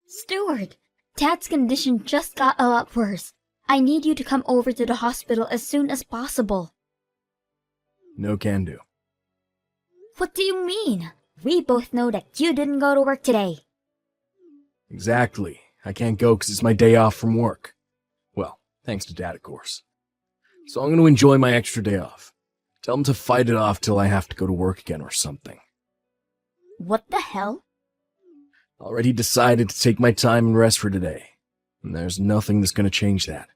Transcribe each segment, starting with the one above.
Stewart, Dad's condition just got a lot worse. I need you to come over to the hospital as soon as possible. No can do. What do you mean? We both know that you didn't go to work today. Exactly. I can't go because it's my day off from work. Well, thanks to Dad, of course. So I'm going to enjoy my extra day off. Tell him to fight it off till I have to go to work again or something. What the hell? Already decided to take my time and rest for today. And there's nothing that's going to change that.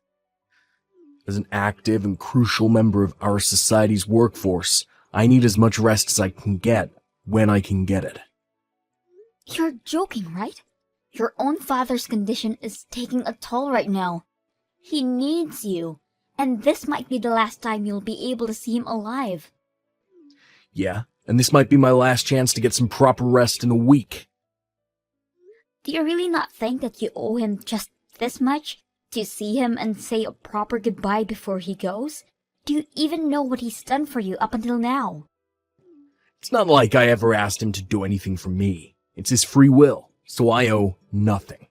As an active and crucial member of our society's workforce, I need as much rest as I can get when I can get it. You're joking, right? Your own father's condition is taking a toll right now. He needs you, and this might be the last time you'll be able to see him alive. Yeah, and this might be my last chance to get some proper rest in a week. Do you really not think that you owe him just this much? To see him and say a proper goodbye before he goes? Do you even know what he's done for you up until now? It's not like I ever asked him to do anything for me. It's his free will, so I owe nothing.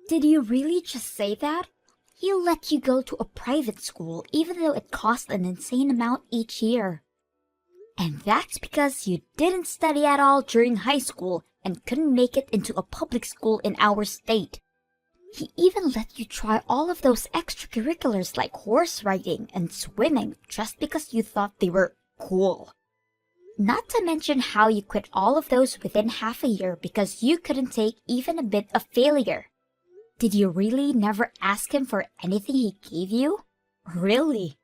Did you really just say that? He'll let you go to a private school even though it costs an insane amount each year. And that's because you didn't study at all during high school and couldn't make it into a public school in our state. He even let you try all of those extracurriculars like horse riding and swimming just because you thought they were cool. Not to mention how you quit all of those within half a year because you couldn't take even a bit of failure. Did you really never ask him for anything he gave you? Really?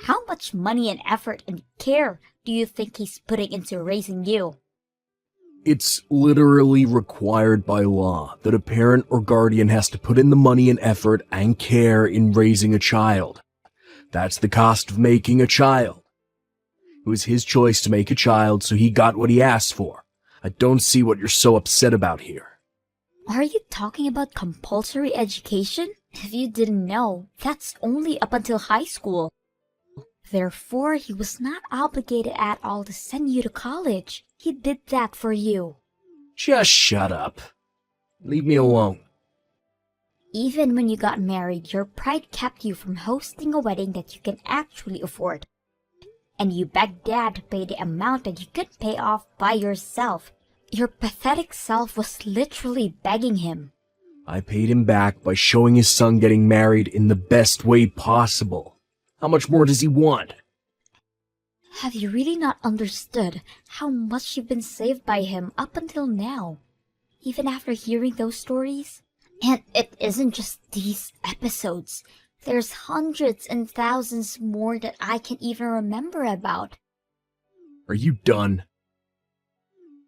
How much money and effort and care do you think he's putting into raising you? It's literally required by law that a parent or guardian has to put in the money and effort and care in raising a child. That's the cost of making a child. It was his choice to make a child, so he got what he asked for. I don't see what you're so upset about here. Are you talking about compulsory education? If you didn't know, that's only up until high school. Therefore, he was not obligated at all to send you to college. He did that for you. Just shut up. Leave me alone. Even when you got married, your pride kept you from hosting a wedding that you can actually afford. And you begged Dad to pay the amount that you could pay off by yourself. Your pathetic self was literally begging him. I paid him back by showing his son getting married in the best way possible. How much more does he want? Have you really not understood how much you've been saved by him up until now? Even after hearing those stories? And it isn't just these episodes. There's hundreds and thousands more that I can't even remember about. Are you done?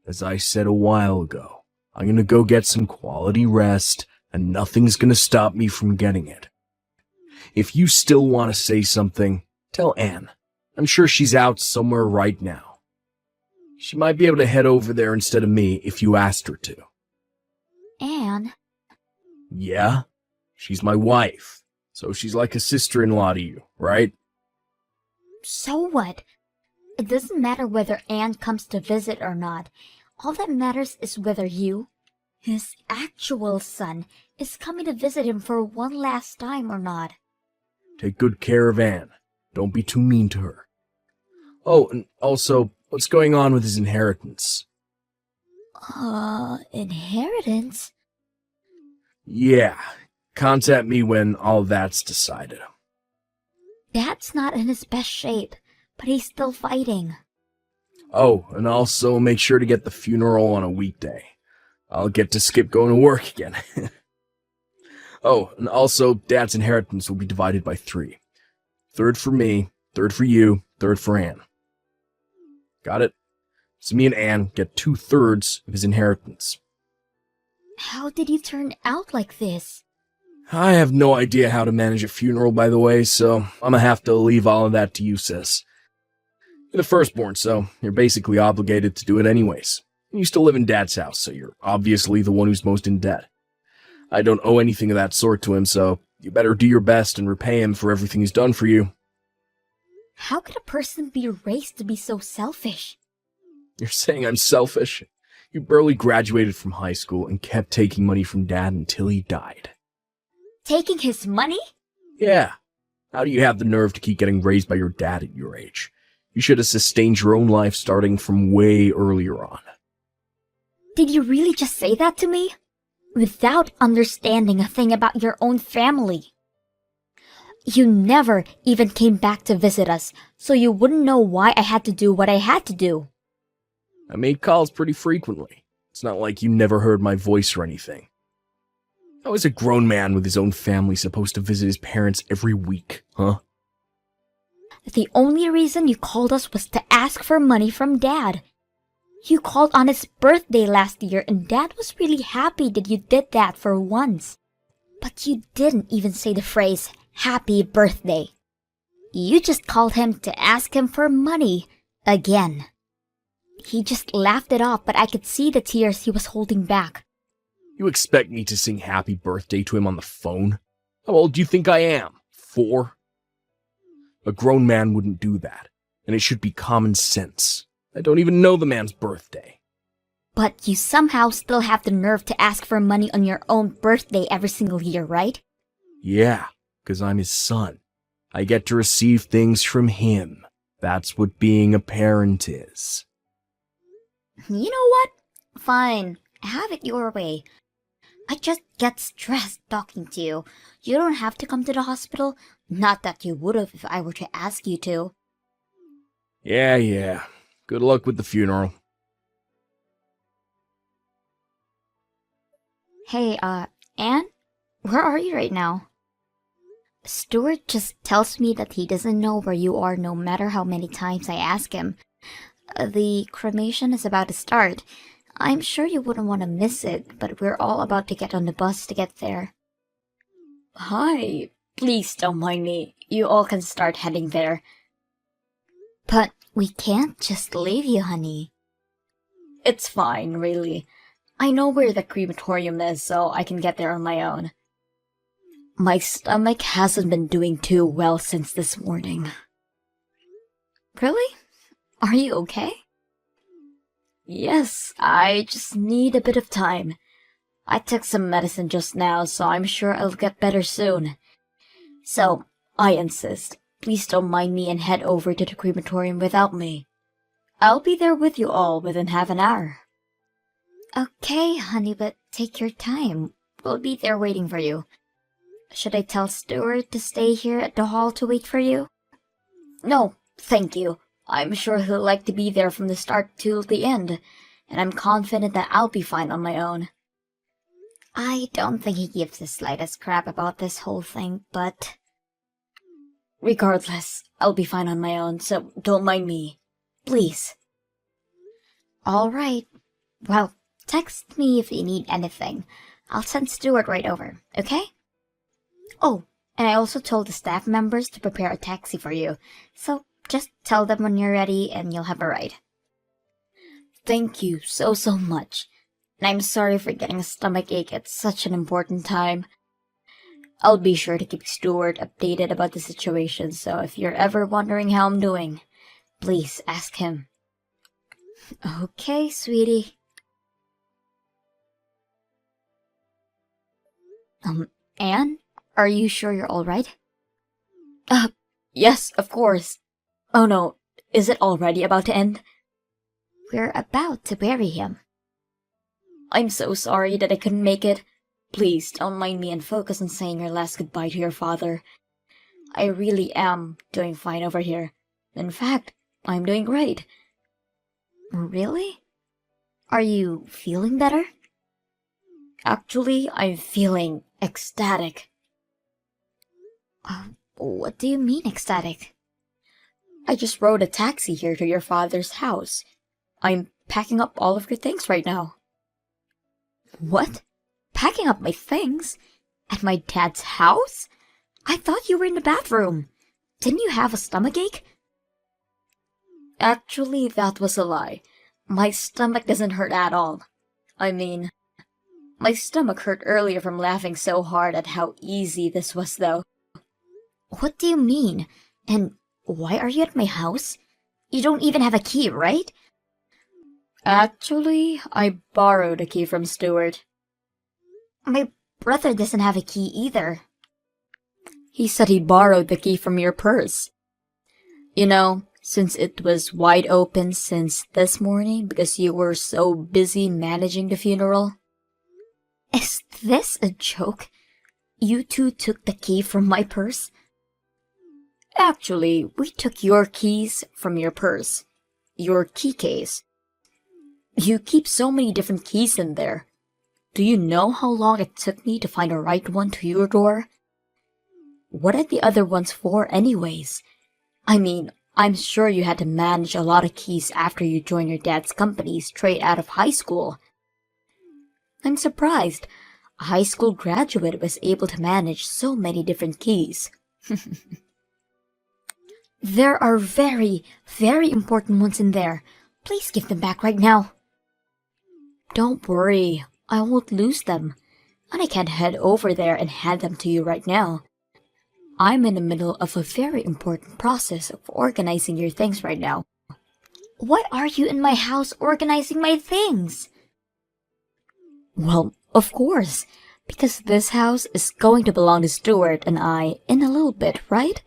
As I said a while ago, I'm gonna go get some quality rest, and nothing's gonna stop me from getting it. If you still want to say something, tell Anne. I'm sure she's out somewhere right now. She might be able to head over there instead of me if you asked her to. Anne? Yeah? She's my wife, so she's like a sister-in-law to you, right? So what? It doesn't matter whether Anne comes to visit or not. All that matters is whether you, his actual son, is coming to visit him for one last time or not. Take good care of Anne. Don't be too mean to her. Oh, and also, what's going on with his inheritance? Inheritance? Yeah, contact me when all that's decided. Dad's not in his best shape, but he's still fighting. Oh, and also make sure to get the funeral on a weekday. I'll get to skip going to work again. Oh, and also, Dad's inheritance will be divided by 3. Third for me, third for you, third for Anne. Got it? So me and Anne get 2/3 of his inheritance. How did you turn out like this? I have no idea how to manage a funeral, by the way, so I'm gonna have to leave all of that to you, sis. You're the firstborn, so you're basically obligated to do it anyways. You still live in Dad's house, so you're obviously the one who's most in debt. I don't owe anything of that sort to him, so you better do your best and repay him for everything he's done for you. How could a person be raised to be so selfish? You're saying I'm selfish? You barely graduated from high school and kept taking money from Dad until he died. Taking his money? Yeah. How do you have the nerve to keep getting raised by your dad at your age? You should have sustained your own life starting from way earlier on. Did you really just say that to me? Without understanding a thing about your own family. You never even came back to visit us, so you wouldn't know why I had to do what I had to do. I made calls pretty frequently. It's not like you never heard my voice or anything. How is a grown man with his own family supposed to visit his parents every week, huh? The only reason you called us was to ask for money from Dad. You called on his birthday last year and Dad was really happy that you did that for once. But you didn't even say the phrase, "Happy birthday." You just called him to ask him for money. Again. He just laughed it off, but I could see the tears he was holding back. You expect me to sing happy birthday to him on the phone? How old do you think I am? 4? A grown man wouldn't do that, and it should be common sense. I don't even know the man's birthday. But you somehow still have the nerve to ask for money on your own birthday every single year, right? Yeah, 'cause I'm his son. I get to receive things from him. That's what being a parent is. You know what? Fine. Have it your way. I just get stressed talking to you. You don't have to come to the hospital. Not that you would have if I were to ask you to. Yeah. Good luck with the funeral. Hey, Anne? Where are you right now? Stuart just tells me that he doesn't know where you are no matter how many times I ask him. The cremation is about to start. I'm sure you wouldn't want to miss it, but we're all about to get on the bus to get there. Hi. Please don't mind me. You all can start heading there. But we can't just leave you, honey. It's fine, really. I know where the crematorium is, so I can get there on my own. My stomach hasn't been doing too well since this morning. Really? Are you okay? Yes, I just need a bit of time. I took some medicine just now, so I'm sure I'll get better soon. So, I insist. Please don't mind me and head over to the crematorium without me. I'll be there with you all within half an hour. Okay, honey, but take your time. We'll be there waiting for you. Should I tell Stuart to stay here at the hall to wait for you? No, thank you. I'm sure he'll like to be there from the start till the end, and I'm confident that I'll be fine on my own. I don't think he gives the slightest crap about this whole thing, but... Regardless, I'll be fine on my own, so don't mind me. Please. All right. Well, text me if you need anything. I'll send Stuart right over, okay? Oh, and I also told the staff members to prepare a taxi for you, so just tell them when you're ready and you'll have a ride. Thank you so much. And I'm sorry for getting a stomachache at such an important time. I'll be sure to keep Stuart updated about the situation, so if you're ever wondering how I'm doing, please ask him. Okay, sweetie. Anne? Are you sure you're alright? Yes, of course. Oh no, is it already about to end? We're about to bury him. I'm so sorry that I couldn't make it. Please don't mind me and focus on saying your last goodbye to your father. I really am doing fine over here. In fact, I'm doing great. Really? Are you feeling better? Actually, I'm feeling ecstatic. What do you mean ecstatic? I just rode a taxi here to your father's house. I'm packing up all of your things right now. What? Packing up my things? At my dad's house? I thought you were in the bathroom. Didn't you have a stomachache? Actually, that was a lie. My stomach doesn't hurt at all. I mean, my stomach hurt earlier from laughing so hard at how easy this was, though. What do you mean? And why are you at my house? You don't even have a key, right? Actually, I borrowed a key from Stuart. My brother doesn't have a key either. He said he borrowed the key from your purse. You know, since it was wide open since this morning because you were so busy managing the funeral. Is this a joke? You two took the key from my purse? Actually, we took your keys from your purse. Your key case. You keep so many different keys in there. Do you know how long it took me to find the right one to your door? What are the other ones for anyways? I mean, I'm sure you had to manage a lot of keys after you joined your dad's company straight out of high school. I'm surprised a high school graduate was able to manage so many different keys. There are very, very important ones in there. Please give them back right now. Don't worry, I won't lose them. And I can't head over there and hand them to you right now. I'm in the middle of a very important process of organizing your things right now. What are you in my house organizing my things? Well, of course, because this house is going to belong to Stuart and I in a little bit, right?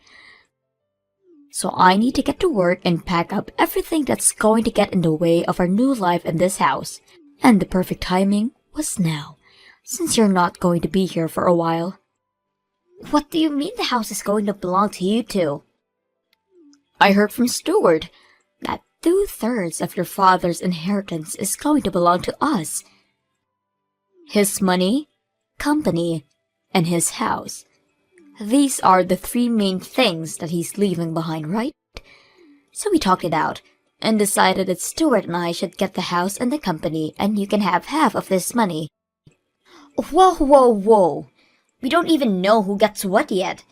So I need to get to work and pack up everything that's going to get in the way of our new life in this house. And the perfect timing was now, since you're not going to be here for a while. What do you mean the house is going to belong to you two? I heard from Stuart that 2/3 of your father's inheritance is going to belong to us. His money, company, and his house. These are the 3 main things that he's leaving behind, right? So we talked it out and decided that Stuart and I should get the house and the company and you can have half of this money. Whoa, whoa, whoa! We don't even know who gets what yet.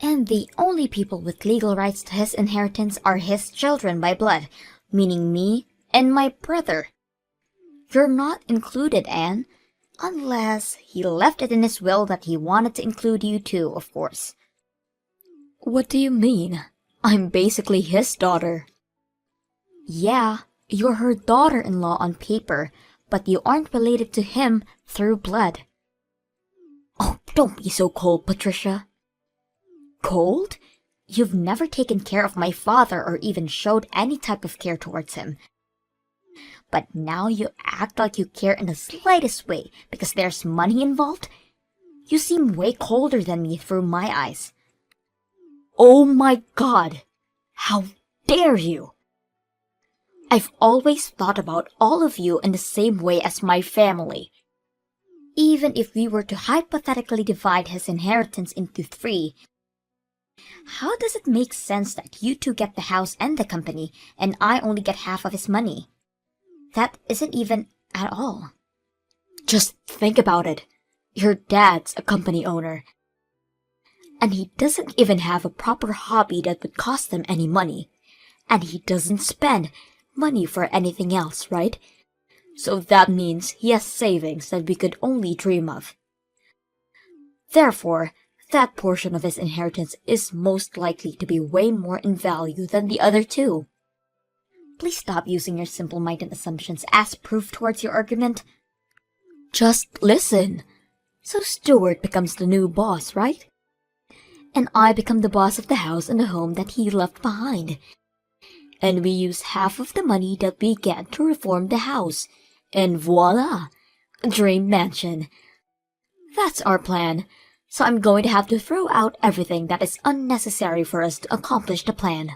And the only people with legal rights to his inheritance are his children by blood, meaning me and my brother. You're not included, Anne. Unless he left it in his will that he wanted to include you too, of course. What do you mean? I'm basically his daughter. Yeah, you're her daughter-in-law on paper, but you aren't related to him through blood. Oh, don't be so cold, Patricia. Cold? You've never taken care of my father or even showed any type of care towards him. But now you act like you care in the slightest way because there's money involved? You seem way colder than me through my eyes. Oh my God! How dare you! I've always thought about all of you in the same way as my family. Even if we were to hypothetically divide his inheritance into 3, how does it make sense that you two get the house and the company and I only get half of his money? That isn't even at all. Just think about it. Your dad's a company owner. And he doesn't even have a proper hobby that would cost him any money. And he doesn't spend money for anything else, right? So that means he has savings that we could only dream of. Therefore, that portion of his inheritance is most likely to be way more in value than the other 2. Please stop using your simple-minded assumptions as proof towards your argument. Just listen. So Stuart becomes the new boss, right? And I become the boss of the house and the home that he left behind. And we use half of the money that we get to reform the house. And voila! Dream mansion. That's our plan. So I'm going to have to throw out everything that is unnecessary for us to accomplish the plan.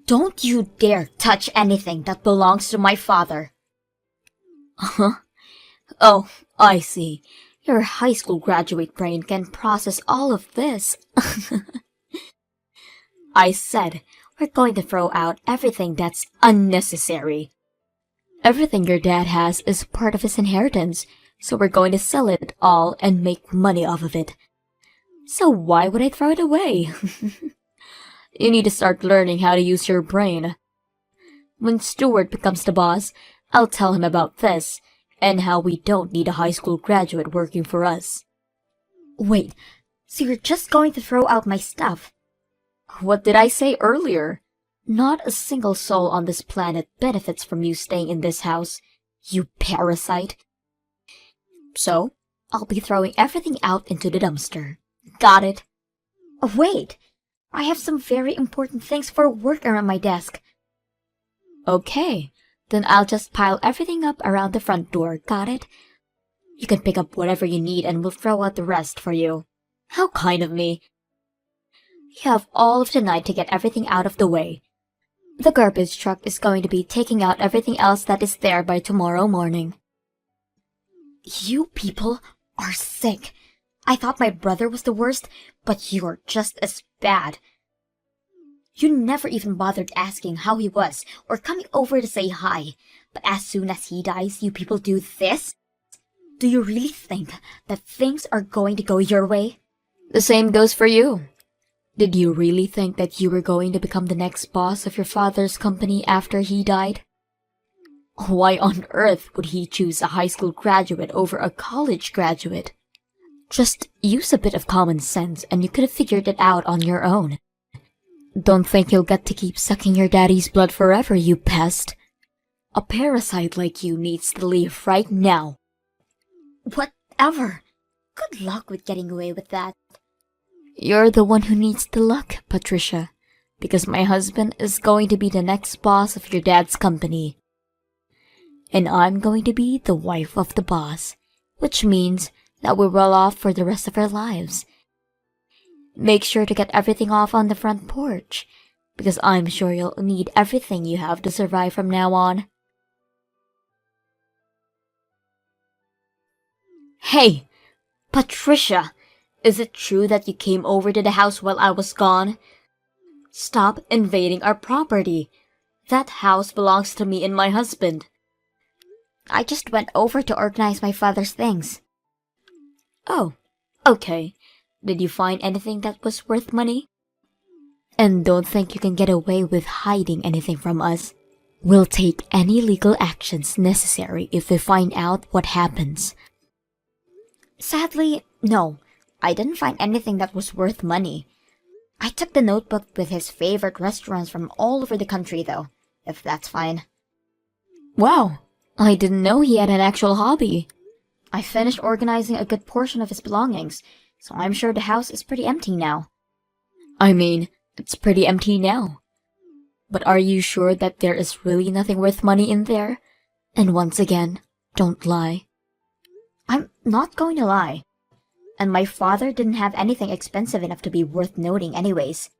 Don't you dare touch anything that belongs to my father. Huh? Oh, I see. Your high school graduate brain can process all of this. I said we're going to throw out everything that's unnecessary. Everything your dad has is part of his inheritance, so we're going to sell it all and make money off of it. So why would I throw it away? You need to start learning how to use your brain. When Stuart becomes the boss, I'll tell him about this, and how we don't need a high school graduate working for us. Wait, so you're just going to throw out my stuff? What did I say earlier? Not a single soul on this planet benefits from you staying in this house, you parasite. So, I'll be throwing everything out into the dumpster. Got it? Oh, wait! I have some very important things for work around my desk. Okay, then I'll just pile everything up around the front door, got it? You can pick up whatever you need and we'll throw out the rest for you. How kind of me. You have all of tonight to get everything out of the way. The garbage truck is going to be taking out everything else that is there by tomorrow morning. You people are sick. I thought my brother was the worst, but you're just as bad. You never even bothered asking how he was or coming over to say hi. But as soon as he dies, you people do this? Do you really think that things are going to go your way? The same goes for you. Did you really think that you were going to become the next boss of your father's company after he died? Why on earth would he choose a high school graduate over a college graduate? Just use a bit of common sense and you could have figured it out on your own. Don't think you'll get to keep sucking your daddy's blood forever, you pest. A parasite like you needs to leave right now. Whatever. Good luck with getting away with that. You're the one who needs the luck, Patricia, because my husband is going to be the next boss of your dad's company. And I'm going to be the wife of the boss, which means that we're well off for the rest of our lives. Make sure to get everything off on the front porch, because I'm sure you'll need everything you have to survive from now on. Hey, Patricia! Is it true that you came over to the house while I was gone? Stop invading our property. That house belongs to me and my husband. I just went over to organize my father's things. Oh, okay. Did you find anything that was worth money? And don't think you can get away with hiding anything from us. We'll take any legal actions necessary if we find out what happens. Sadly, no. I didn't find anything that was worth money. I took the notebook with his favorite restaurants from all over the country, though, if that's fine. Wow, I didn't know he had an actual hobby. I finished organizing a good portion of his belongings, so I'm sure the house is pretty empty now. I mean, it's pretty empty now. But are you sure that there is really nothing worth money in there? And once again, don't lie. I'm not going to lie. And my father didn't have anything expensive enough to be worth noting anyways.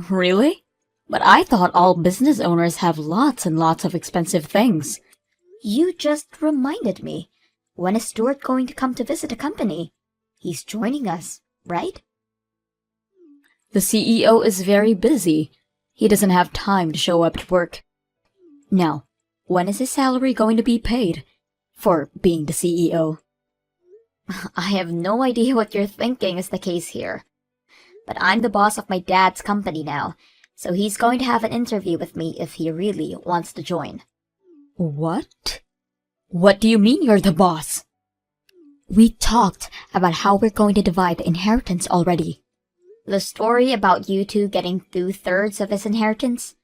Really? But I thought all business owners have lots and lots of expensive things. You just reminded me. When is Stuart going to come to visit the company? He's joining us, right? The CEO is very busy. He doesn't have time to show up to work. Now, when is his salary going to be paid? For being the CEO. I have no idea what you're thinking is the case here. But I'm the boss of my dad's company now, so he's going to have an interview with me if he really wants to join. What? What do you mean you're the boss? We talked about how we're going to divide the inheritance already. The story about you two getting 2/3 of his inheritance?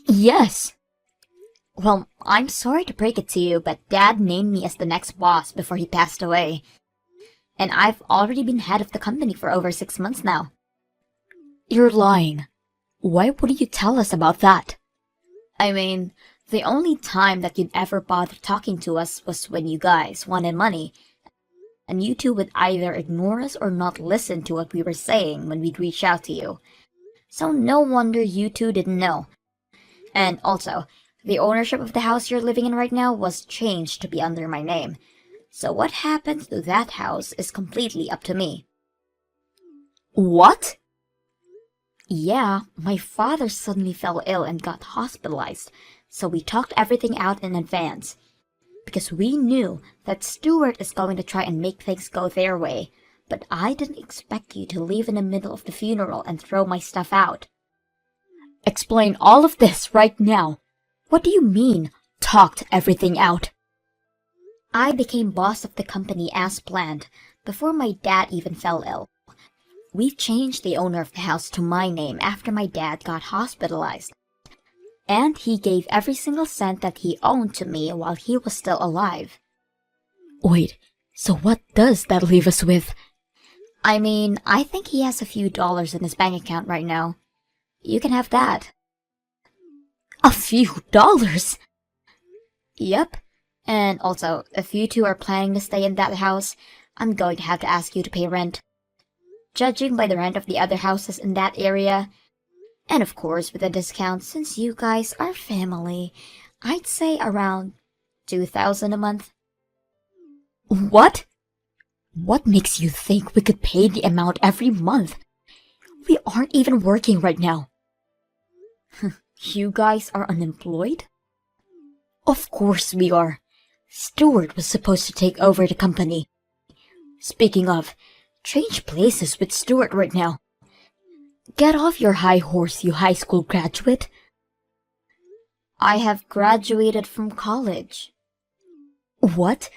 Yes. Well, I'm sorry to break it to you, but Dad named me as the next boss before he passed away. And I've already been head of the company for over 6 months now. You're lying. Why wouldn't you tell us about that? I mean, the only time that you'd ever bother talking to us was when you guys wanted money. And you two would either ignore us or not listen to what we were saying when we'd reach out to you. So no wonder you two didn't know. And also, the ownership of the house you're living in right now was changed to be under my name. So what happens to that house is completely up to me. What? Yeah, my father suddenly fell ill and got hospitalized, so we talked everything out in advance. Because we knew that Stuart is going to try and make things go their way, but I didn't expect you to leave in the middle of the funeral and throw my stuff out. Explain all of this right now. What do you mean, talked everything out? I became boss of the company as planned, before my dad even fell ill. we've changed the owner of the house to my name after my dad got hospitalized. And he gave every single cent that he owned to me while he was still alive. Wait, so what does that leave us with? I mean, I think he has a few dollars in his bank account right now. You can have that. A few dollars? Yep. And also, if you two are planning to stay in that house, I'm going to have to ask you to pay rent. Judging by the rent of the other houses in that area, and of course with a discount since you guys are family, I'd say around $2,000 a month. What? What makes you think we could pay the amount every month? We aren't even working right now. You guys are unemployed? Of course we are. Stuart was supposed to take over the company. Speaking of, change places with Stuart right now. Get off your high horse, you high school graduate. I have graduated from college. What?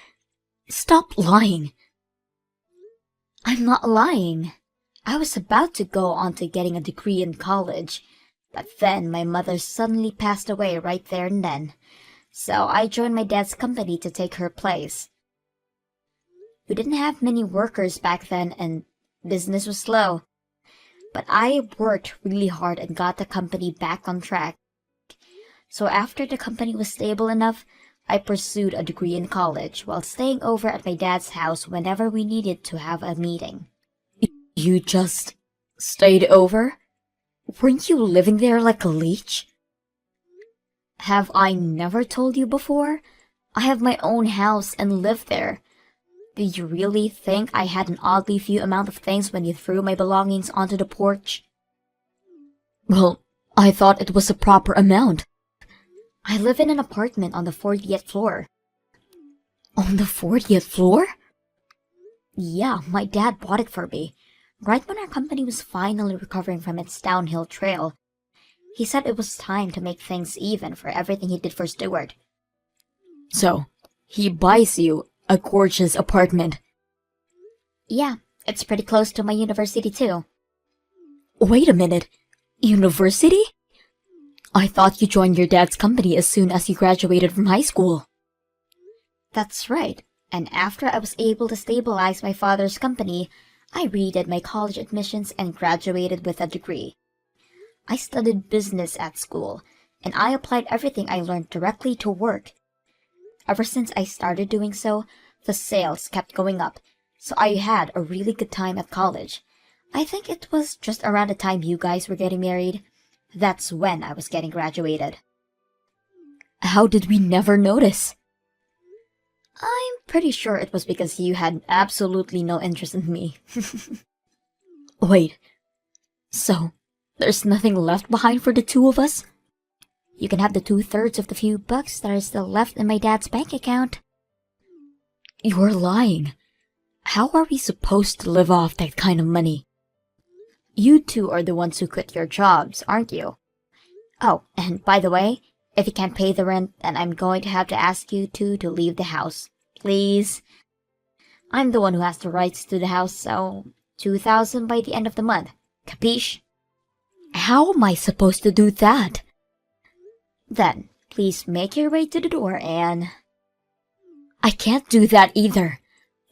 Stop lying. I'm not lying. I was about to go on to getting a degree in college, but then my mother suddenly passed away right there and then, so I joined my dad's company to take her place. We didn't have many workers back then and business was slow, but I worked really hard and got the company back on track. So after the company was stable enough, I pursued a degree in college while staying over at my dad's house whenever we needed to have a meeting. You just stayed over? Weren't you living there like a leech? Have I never told you before? I have my own house and live there. Did you really think I had an oddly few amount of things when you threw my belongings onto the porch? Well, I thought it was a proper amount. I live in an apartment on the 40th floor. On the 40th floor? Yeah, my dad bought it for me. Right when our company was finally recovering from its downhill trail, he said it was time to make things even for everything he did for Stuart. So, he buys you a gorgeous apartment. Yeah, it's pretty close to my university too. Wait a minute. University? I thought you joined your dad's company as soon as you graduated from high school. That's right. And after I was able to stabilize my father's company, I redid my college admissions and graduated with a degree. I studied business at school, and I applied everything I learned directly to work. Ever since I started doing so, the sales kept going up, so I had a really good time at college. I think it was just around the time you guys were getting married. That's when I was getting graduated. How did we never notice? I'm pretty sure it was because you had absolutely no interest in me. Wait, so there's nothing left behind for the two of us? You can have the 2/3 of the few bucks that are still left in my dad's bank account. You're lying. How are we supposed to live off that kind of money? You two are the ones who quit your jobs, aren't you? Oh, and by the way, if you can't pay the rent, then I'm going to have to ask you two to leave the house. Please? I'm the one who has the rights to the house, so $2,000 by the end of the month. Capiche? How am I supposed to do that? Then, please make your way to the door and... I can't do that either.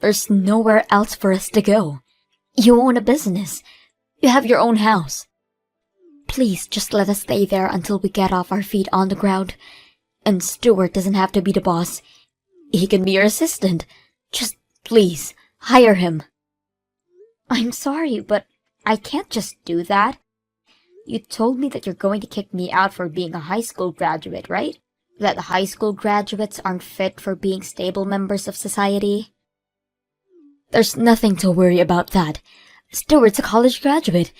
There's nowhere else for us to go. You own a business. You have your own house. Please just let us stay there until we get off our feet on the ground. And Stuart doesn't have to be the boss. He can be your assistant. Just please, hire him. I'm sorry, but I can't just do that. You told me that you're going to kick me out for being a high school graduate, right? That high school graduates aren't fit for being stable members of society? There's nothing to worry about that. Stuart's a college graduate.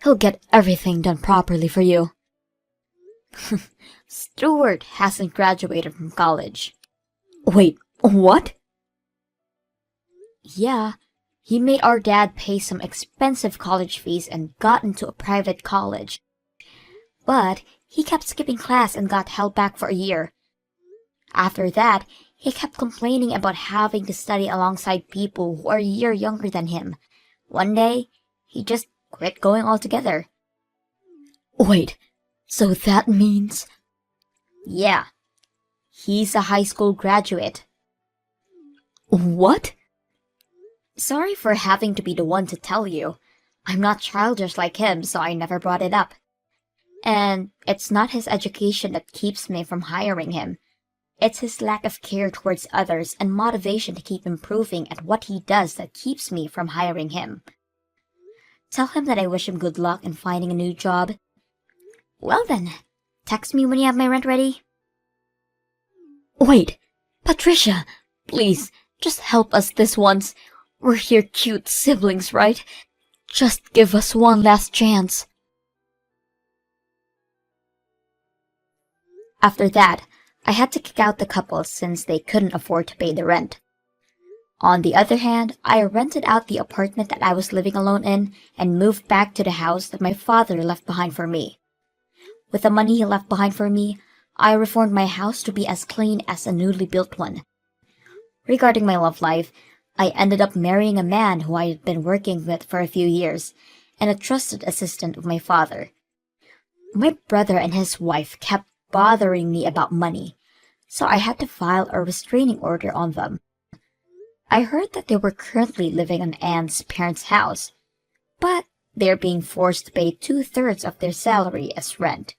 He'll get everything done properly for you. Stuart hasn't graduated from college. Wait, what? Yeah, he made our dad pay some expensive college fees and got into a private college. But he kept skipping class and got held back for a year. After that, he kept complaining about having to study alongside people who are a year younger than him. One day, He just quit going altogether. Wait, so that means... Yeah. He's a high school graduate. What? Sorry for having to be the one to tell you. I'm not childish like him, so I never brought it up. And it's not his education that keeps me from hiring him. It's his lack of care towards others and motivation to keep improving at what he does that keeps me from hiring him. Tell him that I wish him good luck in finding a new job. Well then, text me when you have my rent ready. Wait, Patricia, please, just help us this once. We're here cute siblings, right? Just give us one last chance. After that, I had to kick out the couple since they couldn't afford to pay the rent. On the other hand, I rented out the apartment that I was living alone in and moved back to the house that my father left behind for me. With the money he left behind for me, I reformed my house to be as clean as a newly built one. Regarding my love life, I ended up marrying a man who I had been working with for a few years and a trusted assistant of my father. My brother and his wife kept bothering me about money, so I had to file a restraining order on them. I heard that they were currently living in Anne's parents' house, but they're being forced to pay 2/3 of their salary as rent.